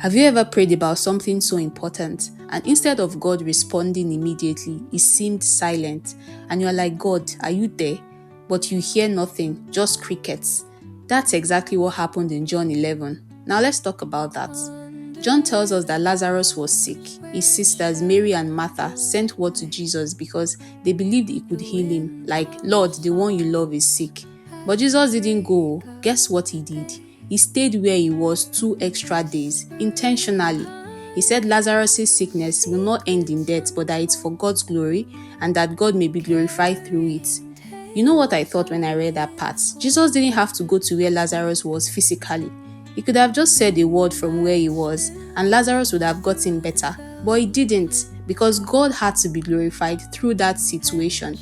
Have you ever prayed about something so important and instead of God responding immediately, He seemed silent and you're like, God, are you there? But you hear nothing, just crickets. That's exactly what happened in John 11. Now let's talk about that. John tells us that Lazarus was sick. His sisters, Mary and Martha, sent word to Jesus because they believed he could heal him, like, Lord, the one you love is sick. But Jesus didn't go. Guess what he did? He stayed where he was 2 extra days, intentionally. He said Lazarus' sickness will not end in death, but that it's for God's glory and that God may be glorified through it. You know what I thought when I read that part? Jesus didn't have to go to where Lazarus was physically. He could have just said a word from where he was, and Lazarus would have gotten better. But he didn't, because God had to be glorified through that situation.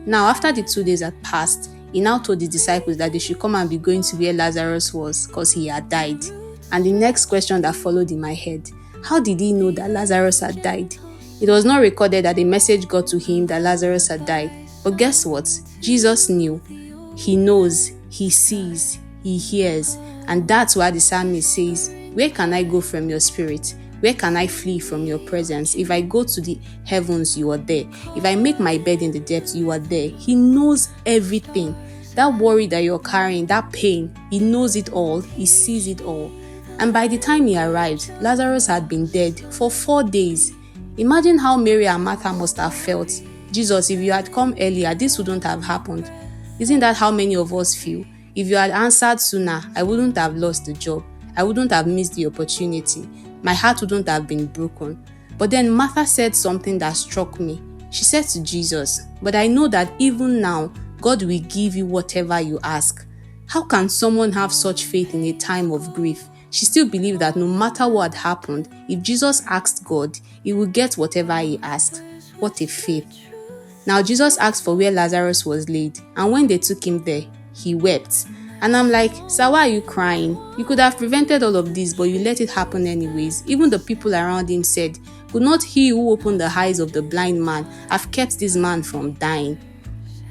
Now, after the 2 days had passed, he now told the disciples that they should come and be going to where Lazarus was because he had died. And the next question that followed in my head, how did he know that Lazarus had died? It was not recorded that the message got to him that Lazarus had died. But guess what? Jesus knew. He knows, he sees, he hears. And that's why the psalmist says, where can I go from your spirit? Where can I flee from your presence? If I go to the heavens, you are there. If I make my bed in the depths, you are there. He knows everything. That worry that you're carrying, that pain, he knows it all. He sees it all. And by the time he arrived, Lazarus had been dead for 4 days. Imagine how Mary and Martha must have felt. Jesus, if you had come earlier, this wouldn't have happened. Isn't that how many of us feel? If you had answered sooner, I wouldn't have lost the job. I wouldn't have missed the opportunity. My heart wouldn't have been broken. But then Martha said something that struck me. She said to Jesus, but I know that even now, God will give you whatever you ask. How can someone have such faith in a time of grief? She still believed that no matter what had happened, if Jesus asked God, he would get whatever he asked. What a faith. Now Jesus asked for where Lazarus was laid, and when they took him there, he wept. And I'm like, sir, why are you crying? You could have prevented all of this, but you let it happen anyways. Even the people around him said, could not he who opened the eyes of the blind man have kept this man from dying?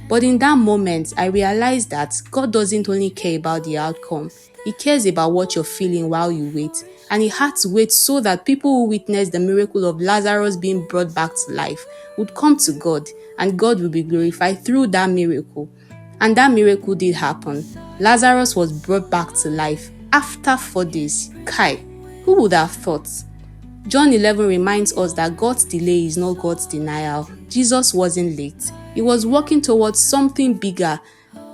But in that moment, I realized that God doesn't only care about the outcome. He cares about what you're feeling while you wait. And he had to wait so that people who witnessed the miracle of Lazarus being brought back to life would come to God, and God will be glorified through that miracle. And that miracle did happen. Lazarus was brought back to life after 4 days. Kai, who would have thought? John 11 reminds us that God's delay is not God's denial. Jesus wasn't late. He was working towards something bigger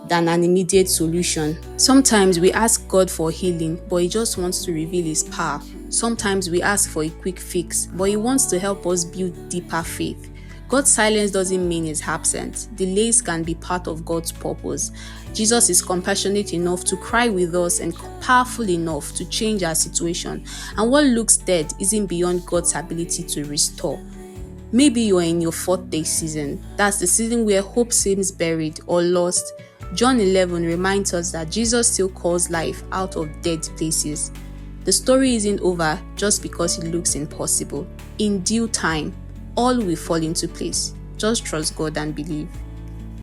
than an immediate solution. Sometimes we ask God for healing, but he just wants to reveal his power. Sometimes we ask for a quick fix, but he wants to help us build deeper faith. God's silence doesn't mean he's absent. Delays can be part of God's purpose. Jesus is compassionate enough to cry with us and powerful enough to change our situation. And what looks dead isn't beyond God's ability to restore. Maybe you're in your 4th day season. That's the season where hope seems buried or lost. John 11 reminds us that Jesus still calls life out of dead places. The story isn't over just because it looks impossible. In due time, all will fall into place. Just trust God and believe.